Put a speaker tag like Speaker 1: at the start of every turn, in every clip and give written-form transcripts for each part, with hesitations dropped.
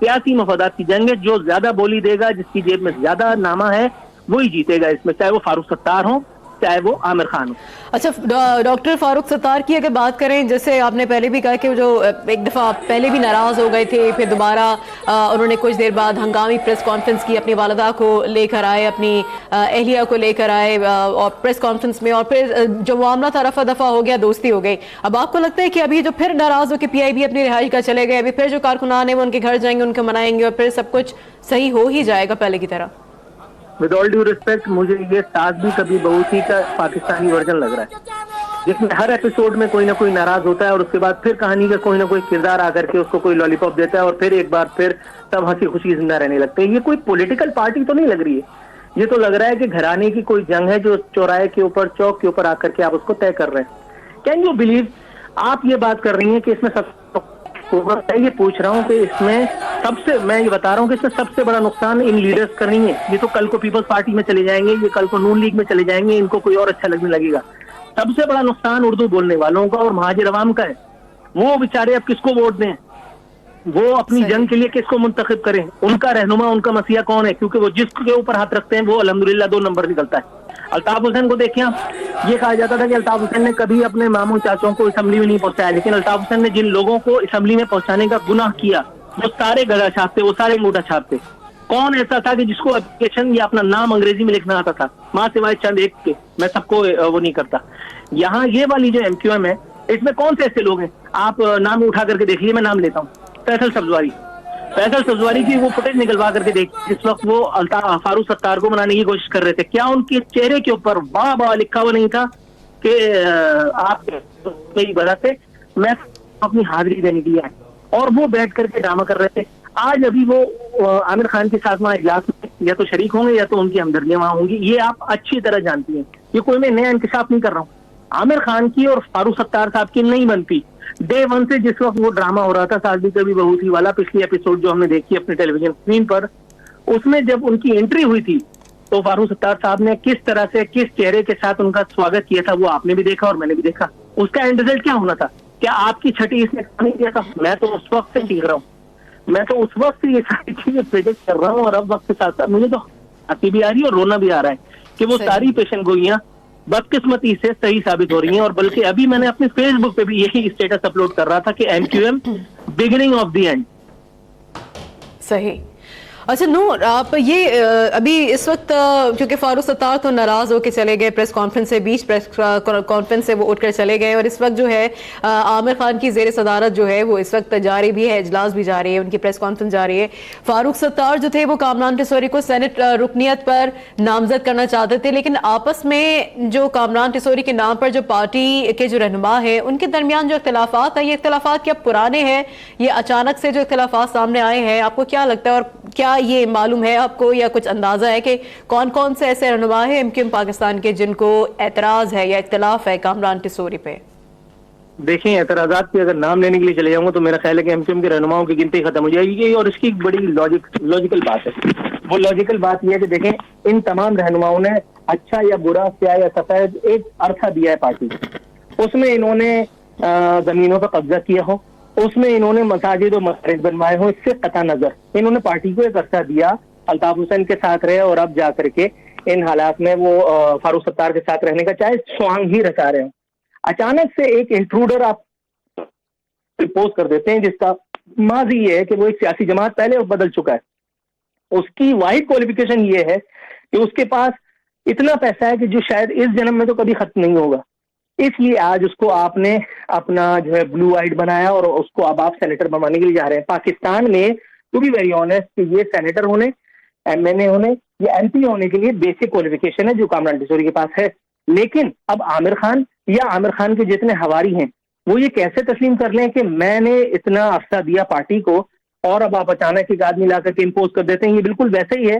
Speaker 1: سیاسی مفادات کی جنگ ہے. جو زیادہ بولی دے گا, جس کی جیب میں زیادہ نامہ ہے, وہی جیتے گا اس میں, چاہے وہ فاروق ستار ہوں چاہے وہ عامر خان ہو.
Speaker 2: اچھا ڈاکٹر فاروق ستار کی اگر بات کریں, جیسے آپ نے پہلے بھی کہا کہ جو ایک دفعہ پہلے بھی ناراض ہو گئے تھے, پھر دوبارہ انہوں نے کچھ دیر بعد ہنگامی پریس کانفرنس کی, اپنی والدہ کو لے کر آئے, اپنی اہلیہ کو لے کر آئے اور پریس کانفرنس میں, اور پھر جو معاملہ تھا رفع دفع ہو گیا, دوستی ہو گئی. اب آپ کو لگتا ہے کہ ابھی جو پھر ناراض ہو کے پی آئی بی اپنی رہائش کا چلے گئے, ابھی پھر جو کارکنان ہیں وہ ان کے گھر جائیں گے, ان کو منائیں گے اور پھر سب کچھ صحیح ہو ہی جائے گا پہلے کی طرح؟
Speaker 1: ود آل ڈیو ریسپیکٹ, مجھے یہ ساز بھی کبھی بہو تھی کا پاکستانی ورژن لگ رہا ہے, جس میں ہر ایپیسوڈ میں کوئی نہ کوئی ناراض ہوتا ہے اور اس کے بعد پھر کہانی کا کوئی نہ کوئی کردار آ کر کے اس کو کوئی لالی پاپ دیتا ہے اور پھر ایک بار پھر سب ہنسی خوشی زندہ رہنے لگتے ہیں. یہ کوئی پولیٹیکل پارٹی تو نہیں لگ رہی ہے, یہ تو لگ رہا ہے کہ گھرانے کی کوئی جنگ ہے جو چوراہے کے اوپر, چوک کے اوپر آ کر کے آپ اس کو طے کر رہے ہیں. کین یو بلیو, آپ یہ بات کر رہی ہیں کہ اس میں سب, میں یہ پوچھ رہا ہوں کہ اس میں سب سے, میں یہ بتا رہا ہوں کہ اس میں سب سے بڑا نقصان ان لیڈرز کا نہیں ہے. یہ تو کل کو پیپلز پارٹی میں چلے جائیں گے, یہ کل کو نون لیگ میں چلے جائیں گے, ان کو کوئی اور اچھا لگنے لگے گا. سب سے بڑا نقصان اردو بولنے والوں کا اور مہاجر عوام کا ہے. وہ بیچارے اب کس کو ووٹ دیں, وہ اپنی جنگ کے لیے کس کو منتخب کریں, ان کا رہنما, ان کا مسیحا کون ہے, کیونکہ وہ جس کے اوپر ہاتھ رکھتے ہیں وہ الحمدللہ 2 نمبر نکلتا ہے. الطاف حسین کو دیکھیں آپ, یہ کہا جاتا تھا کہ الطاف حسین نے کبھی اپنے ماموں چاچوں کو اسمبلی میں نہیں پہنچایا, لیکن الطاف حسین نے جن لوگوں کو اسمبلی میں پہنچانے کا گناہ کیا وہ سارے گدا چھاپ تھے, وہ سارے انگوٹھا چھاپ تھے. کون ایسا تھا کہ جس کو اپلیکیشن یا اپنا نام انگریزی میں لکھنا آتا تھا, ماں سوائے چند ایک کے, میں سب کو وہ نہیں کرتا. یہاں یہ والی جو ایم کیو ایم ہے, اس میں کون سے ایسے لوگ ہیں, آپ نام اٹھا کر کے دیکھ لیے, میں نام لیتا ہوں, فیصل سبزواری. فیصل سبزواری کی وہ فوٹیج نکلوا کر کے دیکھ, جس وقت وہ فاروق ستار کو منانے کی کوشش کر رہے تھے, کیا ان کے چہرے کے اوپر واہ واہ لکھا ہوا نہیں تھا کہ آپ میری وجہ سے میں اپنی حاضری دینے کے لیے آئے, اور وہ بیٹھ کر کے ڈرامہ کر رہے تھے. آج ابھی وہ عامر خان کے ساتھ وہاں اجلاس میں یا تو شریک ہوں گے یا تو ان کی ہمدردیاں وہاں ہوں گی. یہ آپ اچھی طرح جانتی ہیں, یہ کوئی میں نیا انکشاف نہیں کر رہا ہوں. عامر خان کی اور فاروق ستار صاحب کی نہیں بنتی. ڈے 1 سے جس وقت وہ ڈرامہ ہو رہا تھا ساز بھی کبھی بہو تھی والا, پچھلی ایپیسوڈ جو ہم نے دیکھی اپنے ٹیلی ویژن اسکرین پر, اس میں جب ان کی انٹری ہوئی تھی تو فاروق ستار صاحب نے کس طرح سے, کس چہرے کے ساتھ ان کا سواگت کیا تھا, وہ آپ نے بھی دیکھا اور میں نے بھی دیکھا. اس کا اینڈ ریزلٹ کیا ہونا تھا, کیا آپ کی چھٹی اس نے نہیں کیا تھا؟ میں تو اس وقت سے سیکھ رہا ہوں, میں تو اس وقت سے یہ ساری چیزیں پریڈکٹ کر رہا ہوں, اور اب وقت کے ساتھ ساتھ مجھے تو ہنسی بھی آ رہی ہے اور رونا بھی آ رہا ہے کہ وہ ساری پیشن گوئیاں بدقسمتی سے صحیح ثابت ہو رہی ہیں. اور بلکہ ابھی میں نے اپنے فیس بک پہ بھی یہی اسٹیٹس اپلوڈ کر رہا تھا کہ M Q M beginning of the end.
Speaker 2: صحیح. اچھا نور, آپ یہ ابھی اس وقت کیونکہ فاروق ستار تو ناراض ہو کے چلے گئے پریس کانفرنس سے, بیچ پریس کانفرنس سے وہ اٹھ کر چلے گئے, اور اس وقت جو ہے عامر خان کی زیر صدارت جو ہے وہ اس وقت جاری بھی ہے, اجلاس بھی جاری ہے, ان کی پریس کانفرنس جاری ہے. فاروق ستار جو تھے وہ کامران ٹیسوری کو سینٹ رکنیت پر نامزد کرنا چاہتے تھے, لیکن آپس میں جو کامران ٹیسوری کے نام پر جو پارٹی کے جو رہنما ہیں ان کے درمیان جو اختلافات ہیں, یہ اختلافات کیا پرانے ہیں, یہ اچانک سے جو اختلافات سامنے آئے ہیں, آپ کو کیا لگتا ہے, اور کیا یہ معلوم ہے آپ کو یا کچھ اندازہ ہے کہ کون کون سے ایسے رہنما ہیں ایم کیو ایم پاکستان کے جن کو اعتراض ہے یا اختلاف ہے کامران ٹیسوری پہ؟
Speaker 1: دیکھیں, اعتراضات کے اگر نام لینے کے لیے چلے جاؤں گا تو میرا خیال ہے کہ ایم کیو ایم کے رہنماؤں کی گنتی ختم ہو جائے گی, اور اس کی ایک بڑی لاجیکل بات ہے. وہ لاجیکل بات یہ ہے کہ دیکھیں, ان تمام رہنماؤں نے اچھا یا برا, سیاہ یا سفید ایک عرصہ دیا ہے پارٹی. اس میں انہوں نے زمینوں پر قبضہ کیا ہو, اس میں انہوں نے مساجد و مدارس بنوائے ہوں, اس سے قطع نظر انہوں نے پارٹی کو ایک عرصہ دیا, الطاف حسین کے ساتھ رہے, اور اب جا کر کے ان حالات میں وہ فاروق ستار کے ساتھ رہنے کا چاہے سوانگ ہی رچا رہے ہوں. اچانک سے ایک انٹروڈر آپ پوز کر دیتے ہیں جس کا ماضی یہ ہے کہ وہ ایک سیاسی جماعت پہلے بدل چکا ہے. اس کی واحد کوالیفیکیشن یہ ہے کہ اس کے پاس اتنا پیسہ ہے کہ جو شاید اس جنم میں تو کبھی ختم نہیں ہوگا. اس لیے آج اس کو آپ نے اپنا جو ہے بلو آئیڈ بنایا اور اس کو اب آپ سینیٹر بنوانے کے لیے جا رہے ہیں. پاکستان میں ٹو بی ویری آنیسٹ کہ یہ سینیٹر ہونے, ایم این اے ہونے یا ایم پی ہونے کے لیے بیسک کوالیفیکیشن ہے جو کامران ٹیسوری کے پاس ہے. لیکن اب عامر خان یا عامر خان کے جتنے ہواری ہیں وہ یہ کیسے تسلیم کر لیں کہ میں نے اتنا عرصہ دیا پارٹی کو اور اب آپ اچانک ایک آدمی لا کر کے امپوز کر دیتے ہیں. یہ بالکل ویسے ہی ہے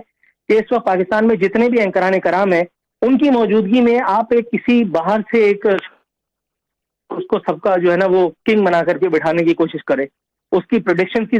Speaker 1: کہ اس وقت پاکستان میں جتنے بھی اینکران کرام ہیں ان کی موجودگی میں آپ ایک کسی باہر سے ایک اس کو سب کا جو ہے نا وہ کنگ بنا کر کے بٹھانے کی کوشش کرے. اس کی پروڈکشن کی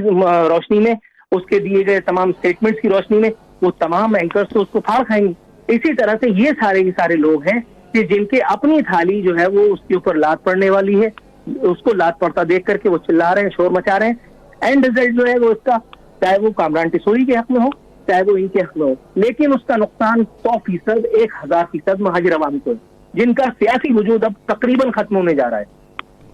Speaker 1: روشنی میں, اس کے دیے گئے تمام اسٹیٹمنٹس کی روشنی میں وہ تمام اینکرز تو اس کو پھاڑ کھائیں گے. اسی طرح سے یہ سارے کے سارے لوگ ہیں کہ جن کے اپنی تھالی جو ہے وہ اس کے اوپر لات پڑنے والی ہے, اس کو لات پڑتا دیکھ کر کے وہ چلا رہے ہیں, شور مچا رہے ہیں. اینڈ ریزلٹ جو ہے وہ اس کا
Speaker 3: چاہے وہ کامران ٹسوئی کے حق میں ہو چاہے وہ ان کے حق میں ہو، لیکن اس کا نقصان 100%، 1000% مہاجر عوام کو ہے، جن کا سیاسی وجود اب تقریباً ختم ہونے جا رہا ہے۔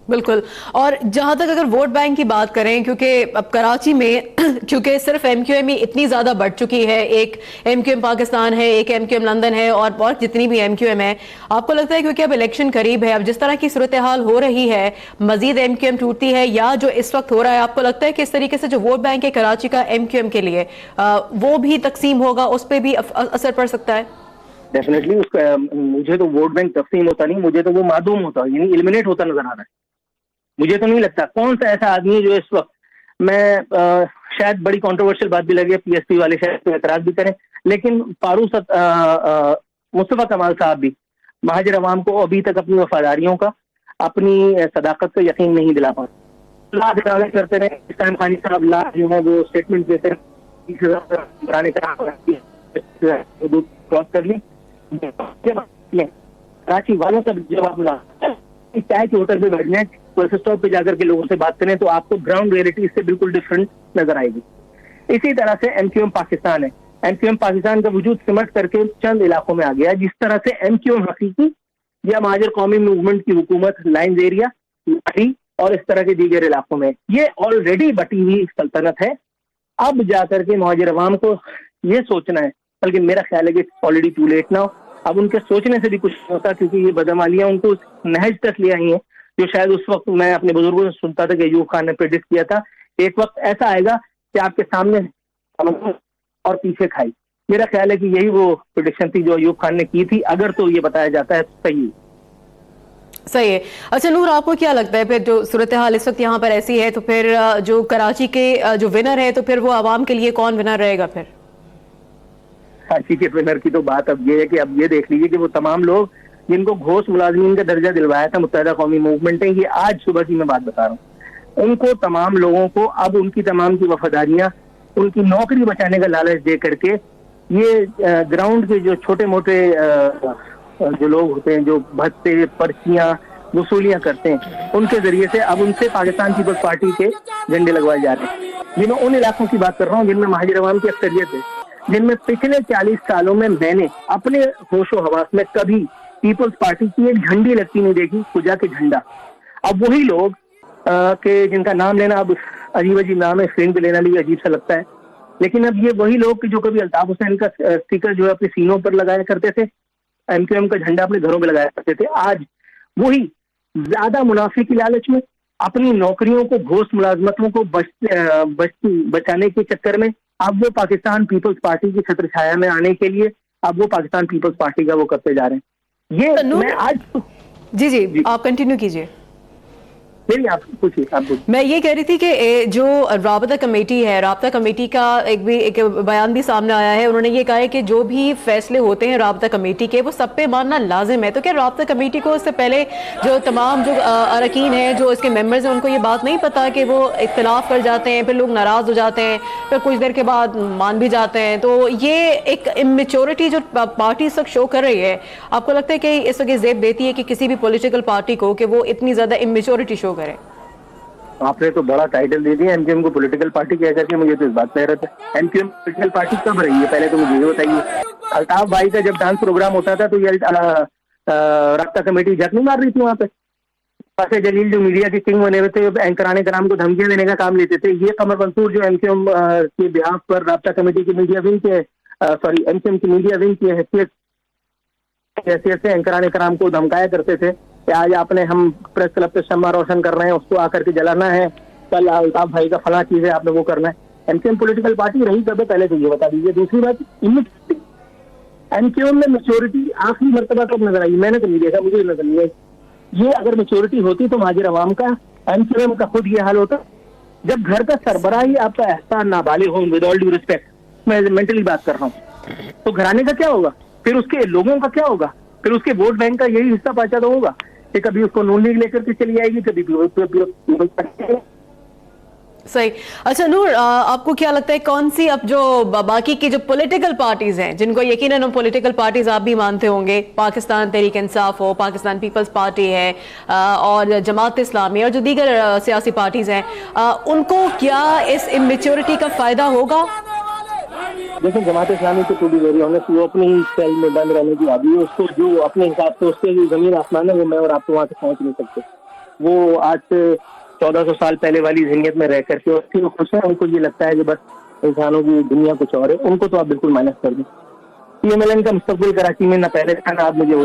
Speaker 2: بالکل، اور جہاں تک اگر ووٹ بینک کی بات کریں، کیونکہ اب کراچی میں کیونکہ صرف ایم کیو ایم ہی اتنی زیادہ بڑھ چکی ہے، ایک ایم کیو ایم پاکستان ہے، ایک ایم کیو ایم لندن ہے، اور جتنی بھی ایم کیو ایم ہے، آپ کو لگتا ہے کیونکہ اب الیکشن قریب ہے، اب جس طرح کی صورتحال ہو رہی ہے، مزید ایم کیو ایم ٹوٹتی ہے یا جو اس وقت ہو رہا ہے، آپ کو لگتا ہے کہ اس طریقے سے جو ووٹ بینک ہے کراچی کا ایم کیو ایم کے لیے وہ بھی تقسیم ہوگا، اس پہ بھی اثر پڑ سکتا ہے؟
Speaker 3: ڈیفینیٹلی مجھے تو ووٹ بینک تقسیم ہوتا نہیں، مجھے تو وہ معدوم ہوتا، یعنی ایلیمنیٹ ہوتا نظر آ رہا ہے۔ مجھے تو نہیں لگتا کون سا ایسا آدمی ہے جو اس وقت، میں شاید بڑی کنٹروورشل بات بھی لگے، پی ایس پی والے شاید پہ اعتراض بھی کریں، لیکن فاروق مصطفیٰ کمال صاحب بھی مہاجر عوام کو ابھی تک اپنی وفاداریوں کا، اپنی صداقت کا یقین نہیں دلا پاتے، لا دعوے کرتے رہے۔ اسلام خانی صاحب لا جو ہے وہ اسٹیٹمنٹ دیتے ہیں کراس کر لی، کراچی والوں کا جواب ملا، چائے کے ہوٹل پہ بیٹھنے، بس اسٹاپ پہ جا کر کے لوگوں سے بات کریں تو آپ کو گراؤنڈ ریئلٹی اس سے بالکل ڈفرنٹ نظر آئے گی۔ اسی طرح سے ایم کیو ایم پاکستان ہے، ایم کیو ایم پاکستان کا وجود سمٹ کر کے چند علاقوں میں آ گیا، جس طرح سے ایم کیو ایم حقیقی یا مہاجر قومی موومنٹ کی حکومت لائنز ایریا لاہی اور اس طرح کے دیگر علاقوں میں، یہ آلریڈی بٹی ہوئی سلطنت ہے۔ اب جا کر کے مہاجر عوام کو یہ سوچنا ہے، بلکہ میرا خیال ہے کہ آلریڈی ٹو لیٹ نہ ہو، اب ان کے سوچنے سے بھی کچھ نہیں ہوتا، کیونکہ یہ بدعمالیاں ان کو نہج تک لے آئی ہیں، جو شاید اس وقت میں اپنے بزرگوں سے سنتا تھا کہ ایوب خان نے پریڈکٹ کیا تھا، ایک وقت ایسا آئے گا کہ آپ کے سامنے اور پیچھے کھائی۔ میرا خیال ہے کہ یہی وہ پریڈکشن تھی جو ایوب خان نے کی تھی، اگر تو یہ بتایا جاتا ہے تو صحیح
Speaker 2: ہے۔ اچھا نور، آپ کو کیا لگتا ہے پھر جو صورتحال اس وقت یہاں پر ایسی ہے تو پھر جو کراچی کے جو ونر ہے تو پھر وہ عوام کے لیے کون ونر رہے گا؟ پھر
Speaker 3: کراچی کے ونر کی تو بات اب یہ ہے کہ اب یہ دیکھ لیجیے کہ وہ تمام لوگ جن کو گھوس ملازمین کا درجہ دلوایا تھا متحدہ قومی موومنٹ نے، یہ آج صبح کی میں بات بتا رہا ہوں، ان کو تمام لوگوں کو اب ان کی تمام کی وفاداریاں، ان کی نوکری بچانے کا لالچ دے کر کے، یہ گراؤنڈ کے جو چھوٹے موٹے جو لوگ ہوتے ہیں جو بھتے پرچیاں وصولیاں کرتے ہیں، ان کے ذریعے سے اب ان سے پاکستان پیپلز پارٹی کے جھنڈے لگوائے جا رہے ہیں۔ جن میں ان علاقوں کی بات کر رہا ہوں جن میں مہاجر عوام کی اکثریت ہے، جن میں پچھلے 40 سالوں میں میں نے اپنے ہوش و حواس میں کبھی پیپلز پارٹی کی ایک جھنڈی لگتی نہیں دیکھی، خدا کے جھنڈا۔ اب وہی لوگ کہ جن کا نام لینا اب عجیب عجیب نام ہے، اسکرین پہ لینا بھی عجیب سا لگتا ہے، لیکن اب یہ وہی لوگ کہ جو کبھی الطاف حسین کا اسٹیکر جو ہے اپنے سینوں پر لگایا کرتے تھے، ایم کیو ایم کا جھنڈا اپنے گھروں پہ لگایا کرتے تھے، آج وہی زیادہ منافع کی لالچ میں، اپنی نوکریوں کو، گھوست ملازمتوں کو بچانے کے چکر میں اب وہ پاکستان پیپلز پارٹی کی چھتر چھایا میں آنے کے لیے اب وہ پاکستان پیپلز پارٹی کا وہ کرتے جا رہے ہیں۔ یہ میں آج
Speaker 2: جی آپ کنٹینیو کیجئے۔
Speaker 3: میں
Speaker 2: یہ کہہ رہی تھی کہ جو رابطہ کمیٹی ہے، رابطہ کمیٹی کا ایک بیان بھی سامنے آیا ہے، انہوں نے یہ کہا ہے کہ جو بھی فیصلے ہوتے ہیں رابطہ کمیٹی کے وہ سب پہ ماننا لازم ہے، تو کیا رابطہ کمیٹی کو اس سے پہلے جو تمام جو اراکین ہیں، جو اس کے ممبرز ہیں، ان کو یہ بات نہیں پتا کہ وہ اختلاف کر جاتے ہیں، پھر لوگ ناراض ہو جاتے ہیں، پھر کچھ دیر کے بعد مان بھی جاتے ہیں، تو یہ ایک امیچورٹی جو پارٹی اس وقت شو کر رہی ہے، آپ کو لگتا ہے کہ اس وقت یہ زیب دیتی ہے کہ کسی بھی پولیٹیکل پارٹی کو کہ وہ اتنی زیادہ امیچورٹی شو کرے؟
Speaker 3: آپ نے تو بڑا ٹائٹل دے دیا، ایم کیو ایم کو پولیٹیکل پارٹی کہہ کر کے، مجھے تو اس بات پہ حیرت ہے، M Q M political party کب رہی ہے پہلے تو مجھے یہ بتائیے۔ الطاف بھائی کا جب ڈانس پروگرام ہوتا تھا تو یہ رابطہ کمیٹی جھک نہیں مار رہی تھی وہاں پہ؟ فاسے جلیل جو میڈیا کے کنگ بنے ہوئے تھے، اینکرانے کرام کو دھمکیاں دینے کا کام لیتے تھے، یہ قمر منصور جو ایم کیو ایم کے بہاف پر رابطہ کمیٹی کی میڈیا ونگ کے ایم کیو ایم کی میڈیا ونگ کی حیثیت سے اینکرانے کرام کو دھمکایا کرتے تھے کہ آج آپ نے ہم پریس کلب پہ شمع روشن کر رہے ہیں، اس کو آ کر کے جلانا ہے، کل الطاف بھائی کا فلاں چیز ہے آپ نے وہ کرنا ہے۔ M Q M political party رہی کب ہے پہلے تو یہ بتا دیجیے۔ دوسری بات، ایم کیو ایم میں میچورٹی آخری مرتبہ کب نظر آئی؟ میں نے تو نہیں دیکھا، مجھے نظر نہیں آئی۔ یہ اگر میچورٹی ہوتی تو مہاجر عوام کا، ایم کیو ایم کا خود یہ حال ہوتا۔ جب گھر کا سربراہ ہی آپ کا احسان نابالغ ہو، ود آل ڈیو ریسپیکٹ، میں مینٹلی بات کر رہا ہوں، تو گھرانے کا کیا ہوگا؟ پھر اس کے لوگوں کا کیا ہوگا؟ پھر اس کے ووٹ بینک کا یہی حصہ پہنچا تو ہوگا کہ کبھی اس کو نون لیگ لے کر کے چلی آئے گی، کبھی
Speaker 2: صحیح. اچھا نور، آپ کو کیا لگتا ہے کون سی اب جو باقی کی جو پولیٹیکل پارٹیز ہیں، جن کو یقیناً پولیٹیکل پارٹیز آپ بھی مانتے ہوں گے، پاکستان تحریک انصاف ہو، پاکستان پیپلز پارٹی ہے اور جماعت اسلامی اور جو دیگر سیاسی پارٹیز ہیں، ان کو کیا اس اممیچورٹی کا فائدہ ہوگا؟
Speaker 3: دیکھیں جماعت اسلامی کو ٹو بی ویری آنیسٹ وہ اپنی سیل میں بند رہنے کی عادی ہے. اس کو جو اپنے حساب سے اس کے جو زمین آسمان ہے وہ میں اور آپ تو وہاں سے پہنچ نہیں سکتے. وہ آج سے 1400 سال پہلے والی ذہنیت میں رہ کر کے اور خوش ہیں. ان کو یہ لگتا ہے کہ بس انسانوں کی دنیا کچھ اور ہے. ان کو تو آپ بالکل مائنس کر دیں. پی ایم ایل این کا مستقبل کراچی میں نہ پہلے تھا نہ اب مجھے ہوتا